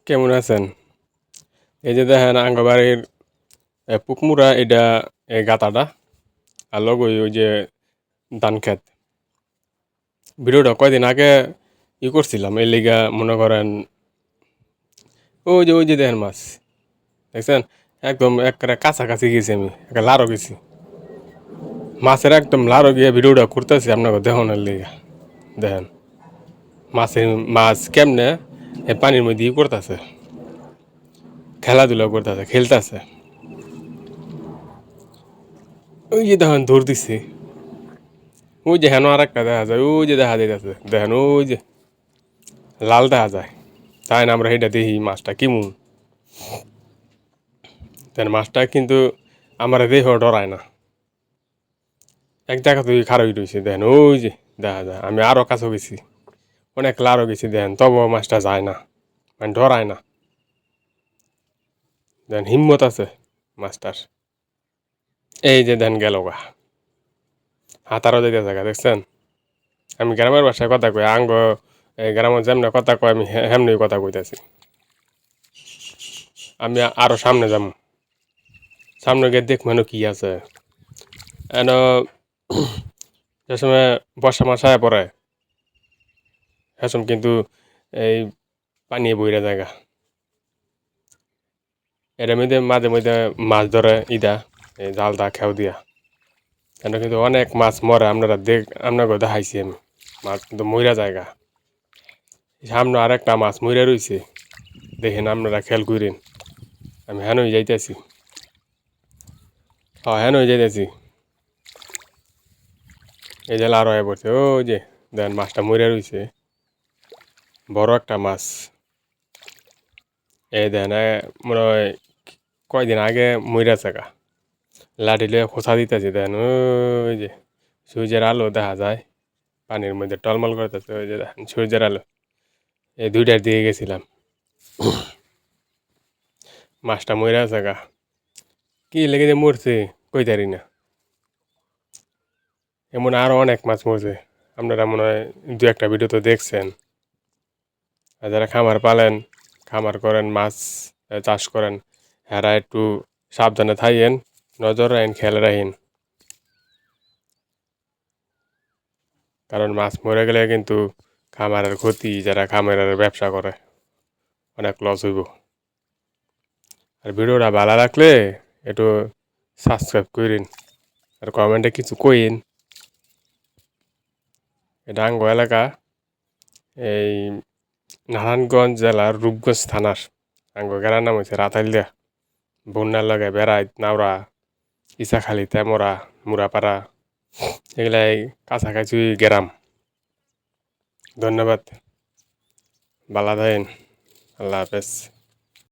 কেমন আছেন? এই যে দেখেন আঙ্গবাড়ির পুকমুরা এটা এই গাতাটা আর লগই ওই যে ধান ক্ষেত। ভিডিওটা কয়দিন আগে করছিলাম এই লিগা মনে করেন ওই যে দেখেন মাছ দেখছেন একদম একটা কাছাকাছি গেছি আমি একটা লারো গেছি মাছের একদম লারো গিয়ে ভিডিওটা করতেছি আপনাকে দেখানোর লিগা দেখেন মাছের মাছ কেমনে এই পানির মধ্যে করতেছে খেলাধুলা করতেছে খেলতেছে ওই যে দেখেন দৌড় দিচ্ছে ওই যে হেন আর একটা দেখা যায় ওই যে দেখা যাইতেছে দেখেন ওই যে লাল দেখা যায় তাই না আমরা সেটা দেখি মাছটা কিমু তেন মাছটা কিন্তু আমার দেহ ডরায় না এক জায়গা তুই খারই রয়েছে দেখেন ওই যে দেখা যায় আমি আরও কাছেও গেছি অনেক লারও গেছি দেখেন তবু মাছটা যায় না মানে ডরায় না দেখেন হিম্মত আছে মাছটার এই যে দেন গেল গা হাতারও যেতে জায়গা দেখছেন আমি গ্রামের বাসায় কথা কই আঙ্গ এই গ্রামের যেমনি কথা কয় আমি হেমনি কথা কইতেছি আমি আরো সামনে যাম সামনে গিয়ে দেখ মানে কি আছে এন যে সময় বর্ষা মাস আয়া পড়ে সেসম কিন্তু এই পানি বইরা জায়গা এর মধ্যে মাঝে মধ্যে মাছ ধরে ইদা এই জালটা খেও দিয়া এটা কিন্তু অনেক মাছ মরে আপনারা আপনাকে দেখাইছি আমি মাছ কিন্তু মইরা জায়গা সামনে আরেকটা মাছ মইরা রইছে দেখেন আপনারা খেয়াল করেন আমি হেনই যাইতেছি হ্যাঁ হেনই যাইতেছি এই যে লার হয়ে পড়ছে ও যে দেন মাছটা মইরা রইছে বড় একটা মাছ এই দেন মনে হয় কয়দিন আগে মইরা থাকা লাঠিলে খোঁচা দিতেছে দেন ওই যে সূর্যের আলো দেখা যায় পানির মধ্যে টলমল করতেছে ওই যে দেখেন সূর্যের আলো এই দুইটার দিকে গেছিলাম মাছটা মইরা থাকা কি লেগে যে মরছে কইতারি না এমন আরও অনেক মাছ মরছে আপনারা মনে হয় দু একটা ভিডিও তো দেখছেন আর যারা খামার পালেন খামার করেন মাছ চাষ করেন এরা একটু সাবধানে থাকেন নজর রাখেন খেয়াল রাখেন কারণ মাছ মরে গেলে কিন্তু খামারের ক্ষতি যারা খামারের ব্যবসা করে অনেক লস হইব আর ভিডিওটা ভালো রাখলে একটু সাবস্ক্রাইব করেন আর কমেন্টে কিছু কইন এটা আঙ্গ এলাকা এই নারায়ণগঞ্জ জেলার রূপগঞ্জ থানার আঙ্গ গ্রামের নাম হচ্ছে রাতাইলিয়া বন্যার লগে বেড়াই নাওরা ইসাখালি তেমরা মুরাপাড়া এগুলাই কাছাকাছি গ্রাম ধন্যবাদ ভালো থাকেন আল্লাহ হাফেজ